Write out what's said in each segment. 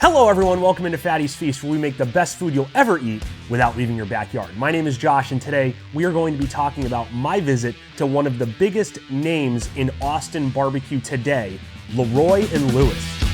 Hello everyone, welcome into Fatty's Feast, where we make the best food you'll ever eat without leaving your backyard. My name is Josh, and today we are going to be talking about my visit to one of the biggest names in Austin barbecue today, Leroy and Lewis.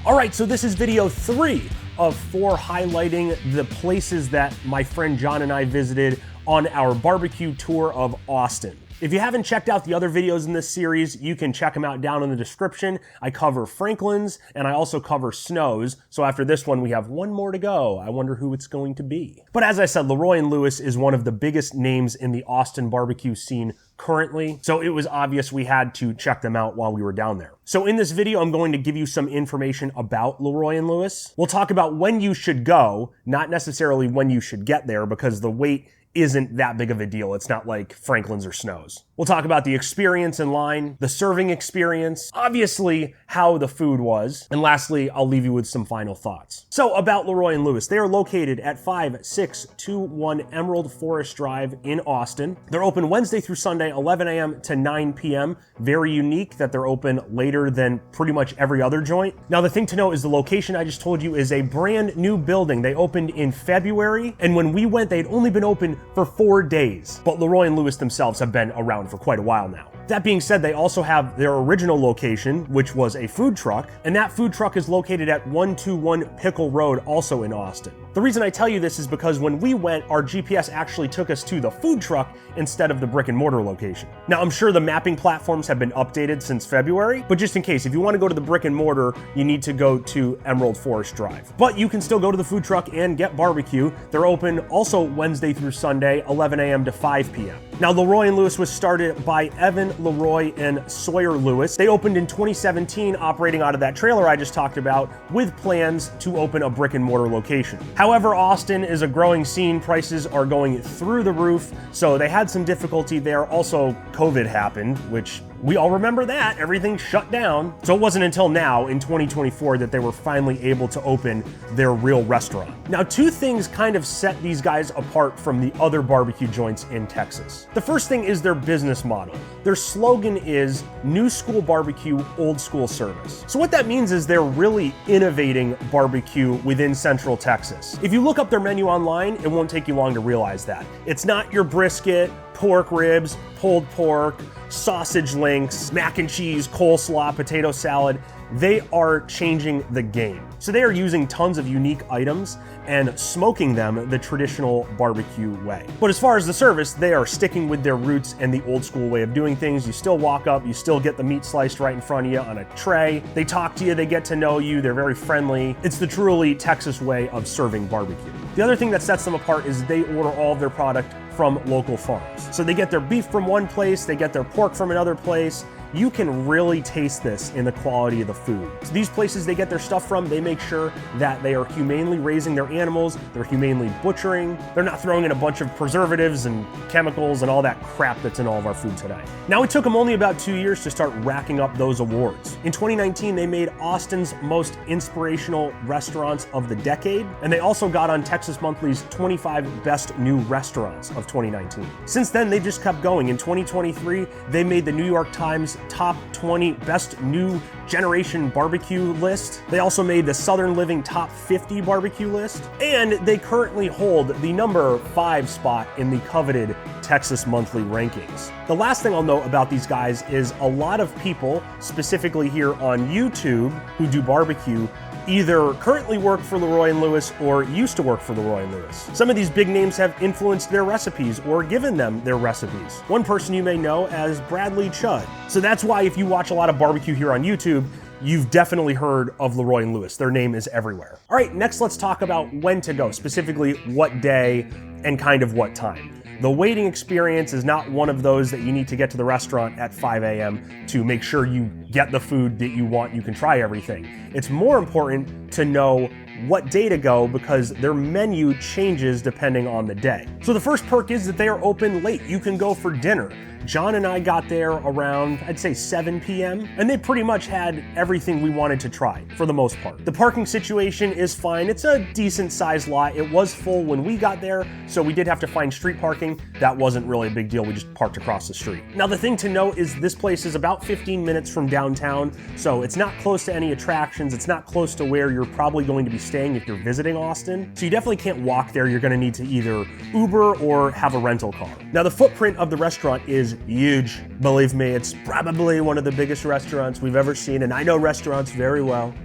All right, so this is video 3 of 4 highlighting the places that my friend John and I visited on our barbecue tour of Austin. If you haven't checked out the other videos in this series, you can check them out down in the description. I cover Franklin's and I also cover Snow's. So after this one, we have one more to go. I wonder who it's going to be. But as I said, Leroy and Lewis is one of the biggest names in the Austin barbecue scene currently. So it was obvious we had to check them out while we were down there. So in this video, I'm going to give you some information about Leroy and Lewis. We'll talk about when you should go, not necessarily when you should get there, because the wait isn't that big of a deal. It's not like Franklin's or Snow's. We'll talk about the experience in line, the serving experience, obviously how the food was, and lastly, I'll leave you with some final thoughts. So about Leroy and Lewis, they are located at 5621 Emerald Forest Drive in Austin. They're open Wednesday through Sunday, 11 a.m. to 9 p.m. Very unique that they're open later than pretty much every other joint. Now the thing to know is the location I just told you is a brand new building. They opened in February, and when we went, they'd only been open for 4 days. But Leroy and Lewis themselves have been around for quite a while now. That being said, they also have their original location, which was a food truck, and that food truck is located at 121 Pickle Road, also in Austin. The reason I tell you this is because when we went, our GPS actually took us to the food truck instead of the brick and mortar location. Now, I'm sure the mapping platforms have been updated since February, but just in case, if you want to go to the brick and mortar, you need to go to Emerald Forest Drive. But you can still go to the food truck and get barbecue. They're open also Wednesday through Sunday, 11 a.m. to 5 p.m. Now, Leroy and Lewis was started by Evan Leroy and Sawyer Lewis. They opened in 2017, operating out of that trailer I just talked about, with plans to open a brick and mortar location. However, Austin is a growing scene. Prices are going through the roof, so they had some difficulty there. Also, COVID happened, which we all remember that. Everything shut down. So it wasn't until now, in 2024, that they were finally able to open their real restaurant. Now, 2 things kind of set these guys apart from the other barbecue joints in Texas. The first thing is their business model. Their slogan is new school barbecue, old school service. So what that means is they're really innovating barbecue within Central Texas. If you look up their menu online, it won't take you long to realize that. It's not your brisket, pork ribs, pulled pork, sausage links, mac and cheese, coleslaw, potato salad. They are changing the game. So they are using tons of unique items and smoking them the traditional barbecue way. But as far as the service, they are sticking with their roots and the old school way of doing things. You still walk up, you still get the meat sliced right in front of you on a tray. They talk to you, they get to know you, they're very friendly. It's the truly Texas way of serving barbecue. The other thing that sets them apart is they order all of their product from local farms. So they get their beef from one place, they get their pork from another place. You can really taste this in the quality of the food. So these places they get their stuff from, they make sure that they are humanely raising their animals, they're humanely butchering, they're not throwing in a bunch of preservatives and chemicals and all that crap that's in all of our food today. Now, it took them only about 2 years to start racking up those awards. In 2019, they made Austin's most inspirational restaurants of the decade, and they also got on Texas Monthly's 25 best new restaurants of 2019. Since then, they just kept going. In 2023, they made the New York Times top 20 best new generation barbecue list. They also made the Southern Living top 50 barbecue list, and they currently hold the number 5 spot in the coveted Texas Monthly rankings. The last thing I'll note about these guys is a lot of people, specifically here on YouTube, who do barbecue, either currently work for Leroy and Lewis or used to work for Leroy and Lewis. Some of these big names have influenced their recipes or given them their recipes. One person you may know as Bradley Chudd. So that's why if you watch a lot of barbecue here on YouTube, you've definitely heard of Leroy and Lewis. Their name is everywhere. All right, next let's talk about when to go, specifically what day and kind of what time. The waiting experience is not one of those that you need to get to the restaurant at 5 a.m. to make sure you get the food that you want, you can try everything. It's more important to know what day to go because their menu changes depending on the day. So the first perk is that they are open late. You can go for dinner. John and I got there around, I'd say 7 p.m., and they pretty much had everything we wanted to try, for the most part. The parking situation is fine. It's a decent sized lot. It was full when we got there, so we did have to find street parking. That wasn't really a big deal. We just parked across the street. Now, the thing to note is this place is about 15 minutes from downtown, so it's not close to any attractions. It's not close to where you're probably going to be staying if you're visiting Austin. So you definitely can't walk there. You're gonna need to either Uber or have a rental car. Now, the footprint of the restaurant is huge. Believe me, it's probably one of the biggest restaurants we've ever seen, and I know restaurants very well.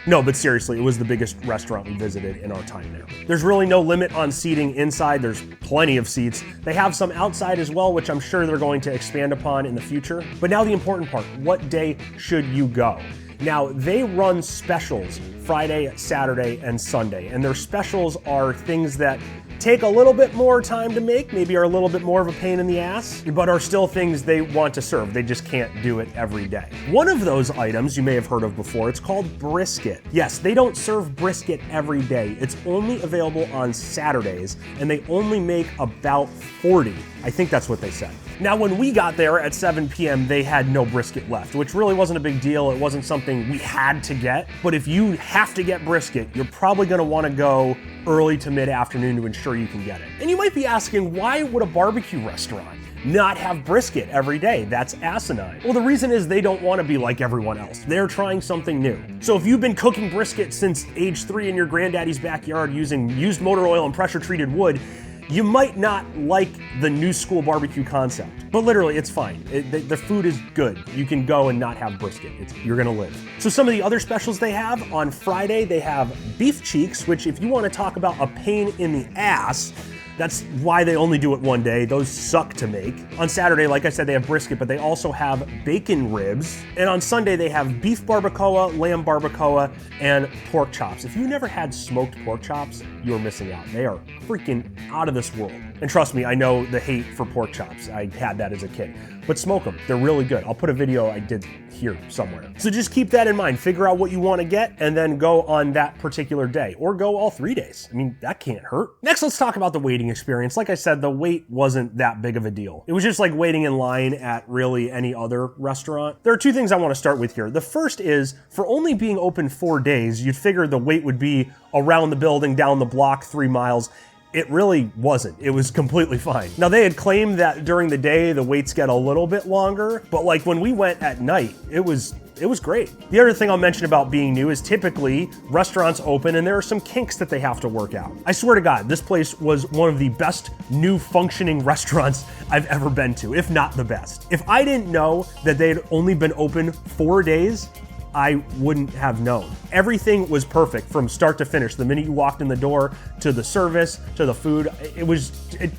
No, but seriously, it was the biggest restaurant we visited in our time there. There's really no limit on seating inside. There's plenty of seats. They have some outside as well, which I'm sure they're going to expand upon in the future. But now the important part, what day should you go? Now, they run specials Friday, Saturday, and Sunday, and their specials are things that take a little bit more time to make, maybe are a little bit more of a pain in the ass, but are still things they want to serve. They just can't do it every day. One of those items you may have heard of before, it's called brisket. Yes, they don't serve brisket every day. It's only available on Saturdays, and they only make about 40. I think that's what they said. Now, when we got there at 7 p.m., they had no brisket left, which really wasn't a big deal. It wasn't something we had to get, but if you have to get brisket, you're probably gonna wanna go early to mid-afternoon to ensure you can get it. And you might be asking, why would a barbecue restaurant not have brisket every day? That's asinine. Well, the reason is they don't want to be like everyone else. They're trying something new. So if you've been cooking brisket since age 3 in your granddaddy's backyard using used motor oil and pressure-treated wood, you might not like the new school barbecue concept, but literally it's fine. The food is good. You can go and not have brisket. You're gonna live. So some of the other specials they have, on Friday they have beef cheeks, which if you wanna talk about a pain in the ass, that's why they only do it one day. Those suck to make. On Saturday, like I said, they have brisket, but they also have bacon ribs. And on Sunday, they have beef barbacoa, lamb barbacoa, and pork chops. If you never had smoked pork chops, you're missing out. They are freaking out of this world. And trust me, I know the hate for pork chops. I had that as a kid. But smoke them. They're really good. I'll put a video I did here somewhere. So just keep that in mind. Figure out what you want to get and then go on that particular day, or go all 3 days. I mean, that can't hurt. Next, let's talk about the waiting experience. Like I said, the wait wasn't that big of a deal. It was just like waiting in line at really any other restaurant. There are 2 things I want to start with here. The first is, for only being open 4 days, you'd figure the wait would be around the building, down the block, 3 miles. It really wasn't. It was completely fine. Now, they had claimed that during the day, the waits get a little bit longer, but like when we went at night, it was great. The other thing I'll mention about being new is typically restaurants open and there are some kinks that they have to work out. I swear to God, this place was one of the best new functioning restaurants I've ever been to, if not the best. If I didn't know that they had only been open 4 days, I wouldn't have known. Everything was perfect from start to finish. The minute you walked in the door, to the service, to the food,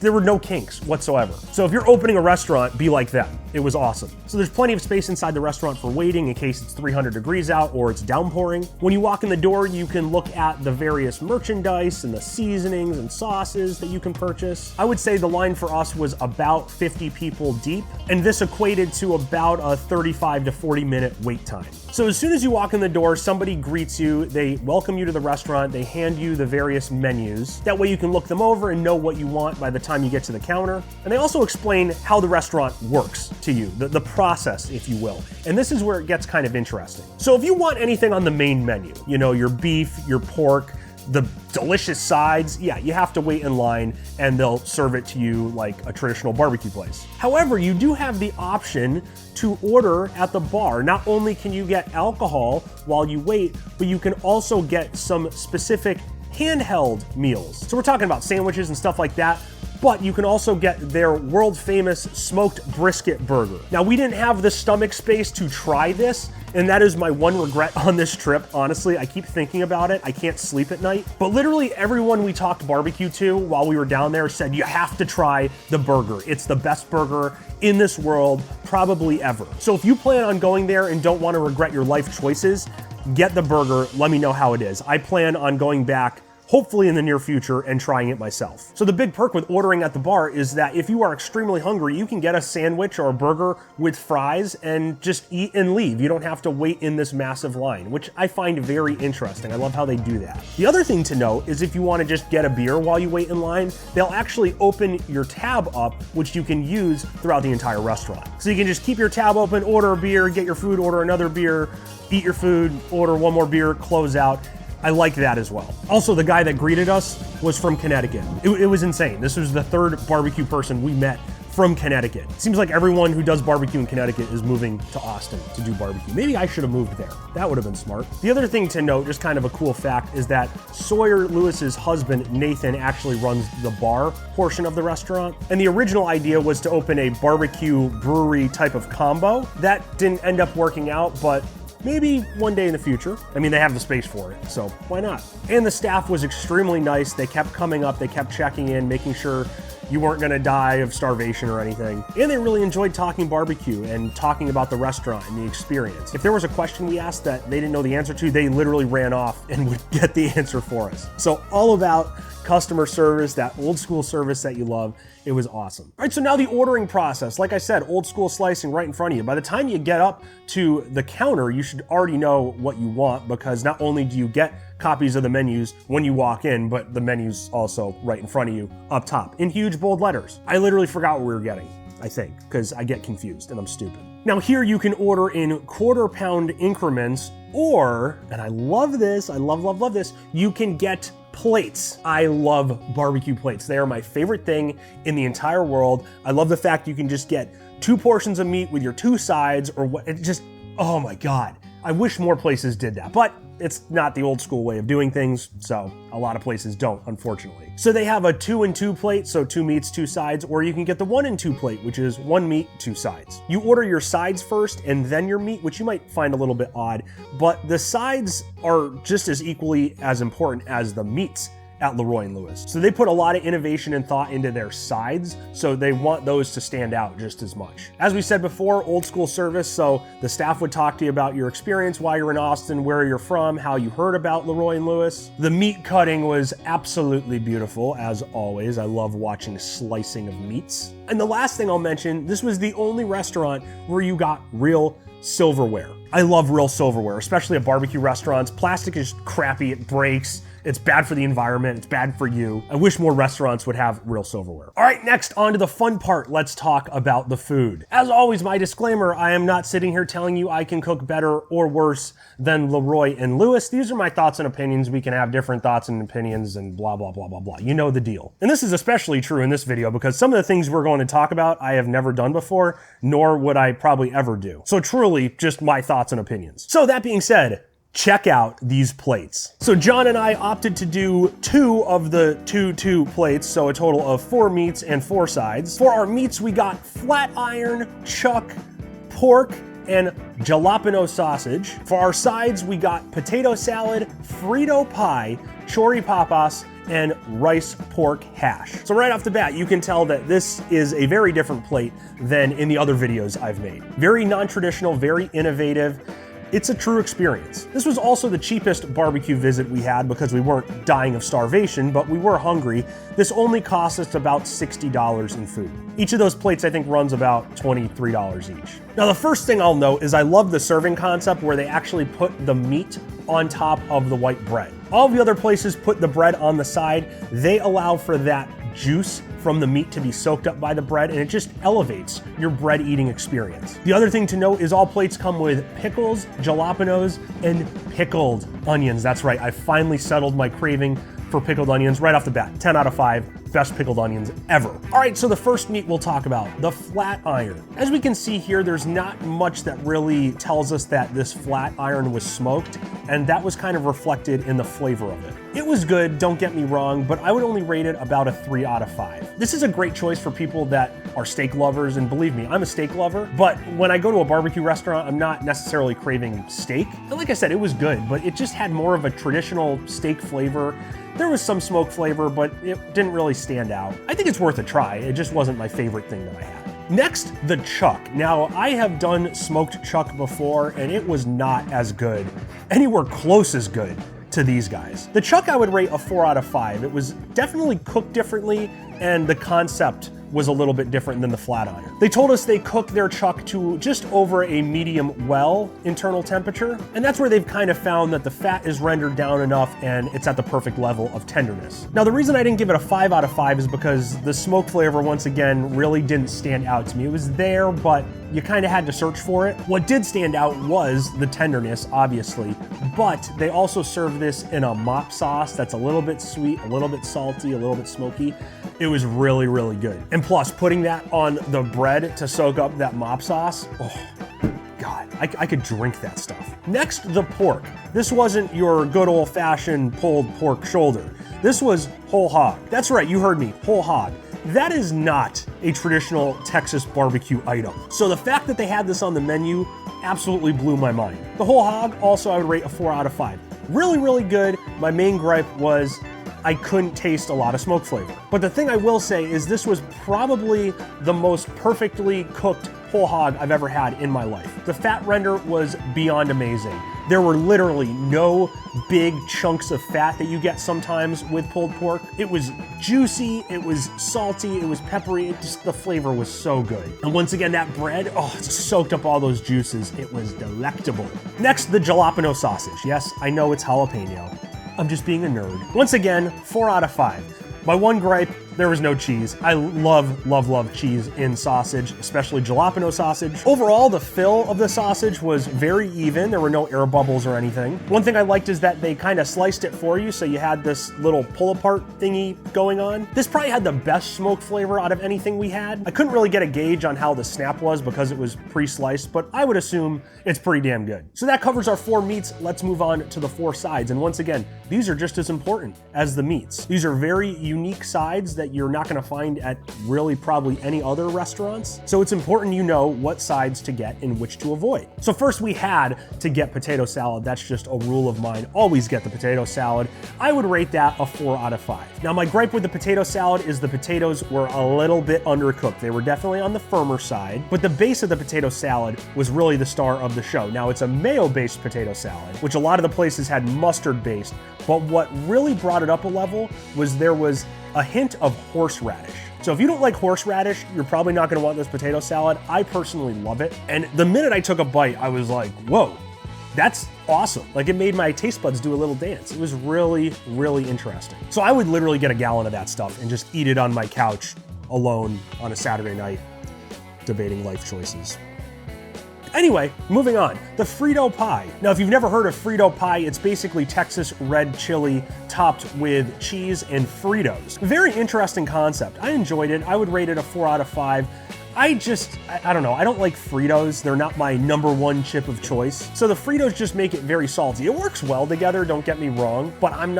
there were no kinks whatsoever. So if you're opening a restaurant, be like them. It was awesome. So there's plenty of space inside the restaurant for waiting in case it's 300 degrees out or it's downpouring. When you walk in the door, you can look at the various merchandise and the seasonings and sauces that you can purchase. I would say the line for us was about 50 people deep, and this equated to about a 35 to 40 minute wait time. So as soon as you walk in the door, somebody greets you, they welcome you to the restaurant, they hand you the various menus. That way you can look them over and know what you want by the time you get to the counter. And they also explain how the restaurant works to you, the process, if you will. And this is where it gets kind of interesting. So if you want anything on the main menu, you know, your beef, your pork, the delicious sides, yeah, you have to wait in line and they'll serve it to you like a traditional barbecue place. However, you do have the option to order at the bar. Not only can you get alcohol while you wait, but you can also get some specific handheld meals. So we're talking about sandwiches and stuff like that, but you can also get their world famous smoked brisket burger. Now, we didn't have the stomach space to try this, and that is my one regret on this trip. Honestly, I keep thinking about it. I can't sleep at night. But literally everyone we talked barbecue to while we were down there said, you have to try the burger. It's the best burger in this world, probably ever. So if you plan on going there and don't want to regret your life choices, get the burger. Let me know how it is. I plan on going back hopefully in the near future, and trying it myself. So the big perk with ordering at the bar is that if you are extremely hungry, you can get a sandwich or a burger with fries and just eat and leave. You don't have to wait in this massive line, which I find very interesting. I love how they do that. The other thing to note is if you want to just get a beer while you wait in line, they'll actually open your tab up, which you can use throughout the entire restaurant. So you can just keep your tab open, order a beer, get your food, order another beer, eat your food, order one more beer, close out. I like that as well. Also, the guy that greeted us was from Connecticut. It was insane. This was the third barbecue person we met from Connecticut. Seems like everyone who does barbecue in Connecticut is moving to Austin to do barbecue. Maybe I should have moved there. That would have been smart. The other thing to note, just kind of a cool fact, is that Sawyer Lewis's husband, Nathan, actually runs the bar portion of the restaurant. And the original idea was to open a barbecue brewery type of combo. That didn't end up working out, but maybe one day in the future. I mean, they have the space for it, so why not? And the staff was extremely nice. They kept coming up, they kept checking in, making sure you weren't gonna die of starvation or anything. And they really enjoyed talking barbecue and talking about the restaurant and the experience. If there was a question we asked that they didn't know the answer to, they literally ran off and would get the answer for us. So all about customer service, that old school service that you love. It was awesome. All right, so now the ordering process. Like I said, old school slicing right in front of you. By the time you get up to the counter, you should already know what you want, because not only do you get copies of the menus when you walk in, but the menu's also right in front of you up top in huge bold letters. I literally forgot what we were getting, I think, because I get confused and I'm stupid. Now here you can order in quarter-pound increments, or, and I love this, I love this, you can get plates. I love barbecue plates. They are my favorite thing in the entire world. I love the fact you can just get 2 portions of meat with your 2 sides, or what, it just, oh my God. I wish more places did that, but it's not the old school way of doing things, so a lot of places don't, unfortunately. So they have a 2 and 2 plate, so 2 meats, 2 sides, or you can get the 1 and 2 plate, which is 1 meat, 2 sides. You order your sides first and then your meat, which you might find a little bit odd, but the sides are just as equally as important as the meats at Leroy and Lewis. So they put a lot of innovation and thought into their sides, so they want those to stand out just as much. As we said before, old school service, so the staff would talk to you about your experience while you're in Austin, where you're from, how you heard about Leroy and Lewis. The meat cutting was absolutely beautiful, as always. I love watching slicing of meats. And the last thing I'll mention, this was the only restaurant where you got real silverware. I love real silverware, especially at barbecue restaurants. Plastic is crappy, it breaks. It's bad for the environment, it's bad for you. I wish more restaurants would have real silverware. All right, next on to the fun part. Let's talk about the food. As always, my disclaimer, I am not sitting here telling you I can cook better or worse than Leroy and Lewis. These are my thoughts and opinions. We can have different thoughts and opinions and blah, blah, blah, blah, blah. You know the deal. And this is especially true in this video because some of the things we're going to talk about I have never done before, nor would I probably ever do. So truly, just my thoughts and opinions. So that being said, check out these plates. So John and I opted to do 2 of the 2 plates, so a total of 4 meats and 4 sides. For our meats, we got flat iron, chuck, pork, and jalapeno sausage. For our sides, we got potato salad, Frito pie, chori papas, and rice pork hash. So right off the bat, you can tell that this is a very different plate than in the other videos I've made. Very non-traditional, very innovative. It's a true experience. This was also the cheapest barbecue visit we had because we weren't dying of starvation, but we were hungry. This only cost us about $60 in food. Each of those plates, I think, runs about $23 each. Now, the first thing I'll note is I love the serving concept where they actually put the meat on top of the white bread. All the other places put the bread on the side. They allow for that juice from the meat to be soaked up by the bread, and it just elevates your bread eating experience. The other thing to note is all plates come with pickles, jalapenos, and pickled onions. That's right, I finally settled my craving for pickled onions right off the bat. 10 out of 5, best pickled onions ever. All right, so the first meat we'll talk about, the flat iron. As we can see here, there's not much that really tells us that this flat iron was smoked, and that was kind of reflected in the flavor of it. It was good, don't get me wrong, but I would only rate it about a 3 out of 5. This is a great choice for people that are steak lovers, and believe me, I'm a steak lover, but when I go to a barbecue restaurant, I'm not necessarily craving steak. And like I said, it was good, but it just had more of a traditional steak flavor. There was some smoke flavor, but it didn't really stand out. I think it's worth a try. It just wasn't my favorite thing that I had. Next, the chuck. Now, I have done smoked chuck before, and it was not as good, anywhere close as good to these guys. The chuck I would rate a 4 out of 5. It was definitely cooked differently, and the concept was a little bit different than the flat iron. They told us they cook their chuck to just over a medium well internal temperature, and that's where they've kind of found that the fat is rendered down enough and it's at the perfect level of tenderness. Now, the reason I didn't give it a 5 out of 5 is because the smoke flavor, once again, really didn't stand out to me. It was there, but you kind of had to search for it. What did stand out was the tenderness, obviously, but they also serve this in a mop sauce that's a little bit sweet, a little bit salty, a little bit smoky. It was really, really good. And plus, putting that on the bread to soak up that mop sauce, oh, God, I could drink that stuff. Next, the pork. This wasn't your good old-fashioned pulled pork shoulder. This was whole hog. That's right, you heard me, whole hog. That is not a traditional Texas barbecue item. So the fact that they had this on the menu absolutely blew my mind. The whole hog, also I would rate a 4 out of 5. Really, really good. My main gripe was I couldn't taste a lot of smoke flavor. But the thing I will say is this was probably the most perfectly cooked whole hog I've ever had in my life. The fat render was beyond amazing. There were literally no big chunks of fat that you get sometimes with pulled pork. It was juicy, it was salty, it was peppery, the flavor was so good. And once again, that bread, oh, it soaked up all those juices. It was delectable. Next, the jalapeno sausage. Yes, I know it's jalapeno. I'm just being a nerd. Once again, 4 out of 5. My one gripe, there was no cheese. I love, love, love cheese in sausage, especially jalapeno sausage. Overall, the fill of the sausage was very even. There were no air bubbles or anything. One thing I liked is that they kind of sliced it for you, so you had this little pull-apart thingy going on. This probably had the best smoke flavor out of anything we had. I couldn't really get a gauge on how the snap was because it was pre-sliced, but I would assume it's pretty damn good. So that covers our 4 meats. Let's move on to the 4 sides. And once again, these are just as important as the meats. These are very unique sides that you're not gonna find at really probably any other restaurants. So it's important you know what sides to get and which to avoid. So first we had to get potato salad. That's just a rule of mine. Always get the potato salad. I would rate that a 4 out of 5. Now my gripe with the potato salad is the potatoes were a little bit undercooked. They were definitely on the firmer side, but the base of the potato salad was really the star of the show. Now it's a mayo-based potato salad, which a lot of the places had mustard-based, but what really brought it up a level was there was a hint of horseradish. So if you don't like horseradish, you're probably not gonna want this potato salad. I personally love it. And the minute I took a bite, I was like, whoa, that's awesome. Like it made my taste buds do a little dance. It was really, really interesting. So I would literally get a gallon of that stuff and just eat it on my couch alone on a Saturday night, debating life choices. Anyway, moving on, the Frito pie. Now, if you've never heard of Frito pie, it's basically Texas red chili topped with cheese and Fritos. Very interesting concept. I enjoyed it. I would rate it a 4 out of 5. I don't know, I don't like Fritos. They're not my #1 chip of choice. So the Fritos just make it very salty. It works well together, don't get me wrong, but I'm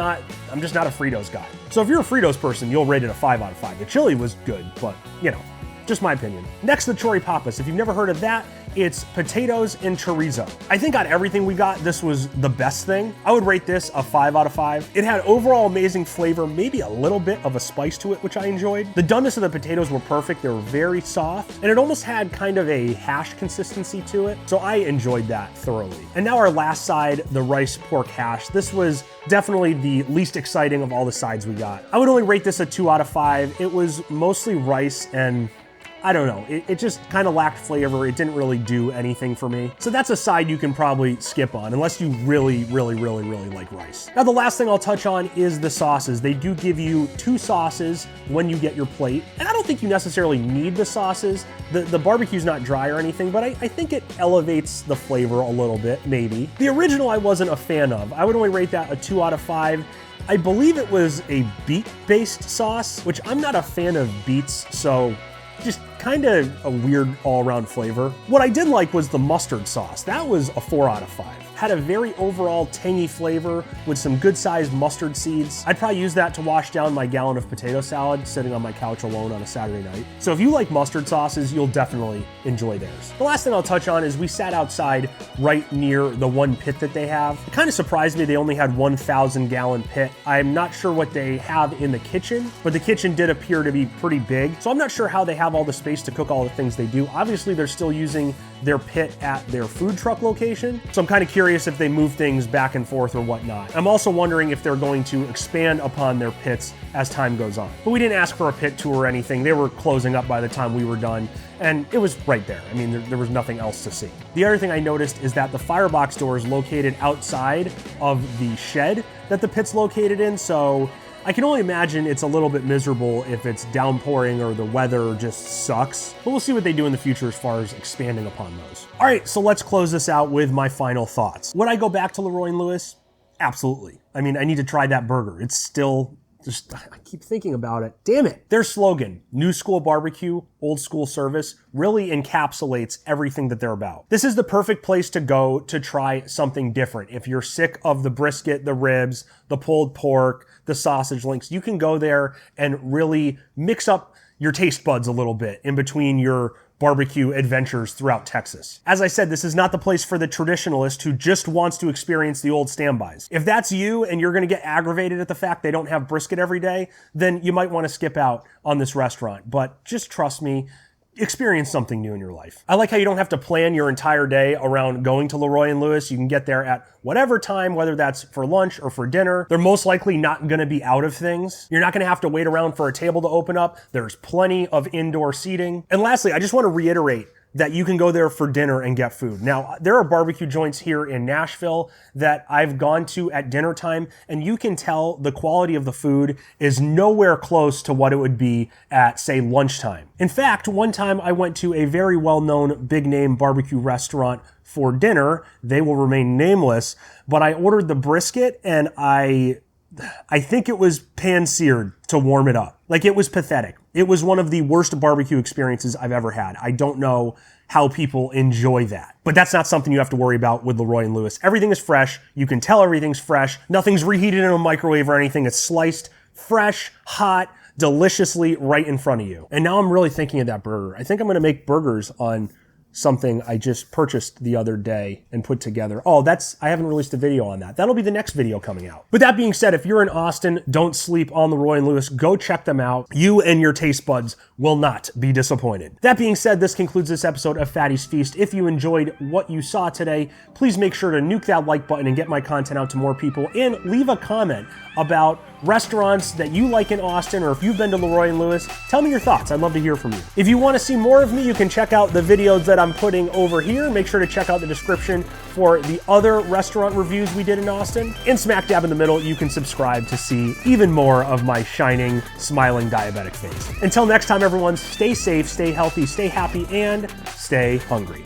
just not a Fritos guy. So if you're a Fritos person, you'll rate it a 5 out of 5. The chili was good, but you know, just my opinion. Next, the choripapas. If you've never heard of that, it's potatoes and chorizo. I think on everything we got, this was the best thing. I would rate this a 5 out of 5. It had overall amazing flavor, maybe a little bit of a spice to it, which I enjoyed. The doneness of the potatoes were perfect. They were very soft, and it almost had kind of a hash consistency to it. So I enjoyed that thoroughly. And now our last side, the rice pork hash. This was definitely the least exciting of all the sides we got. I would only rate this a 2 out of 5. It was mostly rice and I don't know, it just kind of lacked flavor. It didn't really do anything for me. So that's a side you can probably skip on unless you really, really, really, really like rice. Now the last thing I'll touch on is the sauces. They do give you 2 sauces when you get your plate. And I don't think you necessarily need the sauces. The barbecue's not dry or anything, but I think it elevates the flavor a little bit, maybe. The original I wasn't a fan of. I would only rate that a 2 out of 5. I believe it was a beet-based sauce, which I'm not a fan of beets, so just kind of a weird all-around flavor. What I did like was the mustard sauce. That was a 4 out of 5. Had a very overall tangy flavor with some good-sized mustard seeds. I'd probably use that to wash down my gallon of potato salad sitting on my couch alone on a Saturday night. So if you like mustard sauces, you'll definitely enjoy theirs. The last thing I'll touch on is we sat outside right near the one pit that they have. It kind of surprised me they only had 1,000-gallon pit. I'm not sure what they have in the kitchen, but the kitchen did appear to be pretty big. So I'm not sure how they have all the space space to cook all the things they do. Obviously, they're still using their pit at their food truck location, so I'm kind of curious if they move things back and forth or whatnot. I'm also wondering if they're going to expand upon their pits as time goes on. But we didn't ask for a pit tour or anything. They were closing up by the time we were done, and it was right there. I mean, there was nothing else to see. The other thing I noticed is that the firebox door is located outside of the shed that the pit's located in, so I can only imagine it's a little bit miserable if it's downpouring or the weather just sucks. But we'll see what they do in the future as far as expanding upon those. All right, so let's close this out with my final thoughts. Would I go back to Leroy and Lewis? Absolutely. I mean, I need to try that burger. It's still just, I keep thinking about it. Damn it. Their slogan, new school barbecue, old school service, really encapsulates everything that they're about. This is the perfect place to go to try something different. If you're sick of the brisket, the ribs, the pulled pork, the sausage links, you can go there and really mix up your taste buds a little bit in between your barbecue adventures throughout Texas. As I said, this is not the place for the traditionalist who just wants to experience the old standbys. If that's you and you're gonna get aggravated at the fact they don't have brisket every day, then you might wanna skip out on this restaurant. But just trust me, experience something new in your life. I like how you don't have to plan your entire day around going to Leroy and Lewis. You can get there at whatever time, whether that's for lunch or for dinner. They're most likely not gonna be out of things. You're not gonna have to wait around for a table to open up. There's plenty of indoor seating. And lastly, I just wanna reiterate that you can go there for dinner and get food. Now, there are barbecue joints here in Nashville that I've gone to at dinner time, and you can tell the quality of the food is nowhere close to what it would be at, say, lunchtime. In fact, one time I went to a very well-known big-name barbecue restaurant for dinner. They will remain nameless, but I ordered the brisket, and I think it was pan-seared to warm it up. Like, it was pathetic. It was one of the worst barbecue experiences I've ever had. I don't know how people enjoy that. But that's not something you have to worry about with Leroy and Lewis. Everything is fresh. You can tell everything's fresh. Nothing's reheated in a microwave or anything. It's sliced, fresh, hot, deliciously right in front of you. And now I'm really thinking of that burger. I think I'm gonna make burgers on something I just purchased the other day and put together. Oh, I haven't released a video on that. That'll be the next video coming out. With that being said, if you're in Austin, don't sleep on Leroy and Lewis. Go check them out. You and your taste buds will not be disappointed. That being said, this concludes this episode of Fatty's Feast. If you enjoyed what you saw today, please make sure to nuke that like button and get my content out to more people, and leave a comment about restaurants that you like in Austin, or if you've been to Leroy and Lewis, tell me your thoughts. I'd love to hear from you. If you want to see more of me, you can check out the videos that I'm putting over here. Make sure to check out the description for the other restaurant reviews we did in Austin. And smack dab in the middle, you can subscribe to see even more of my shining, smiling diabetic face. Until next time, everyone, stay safe, stay healthy, stay happy, and stay hungry.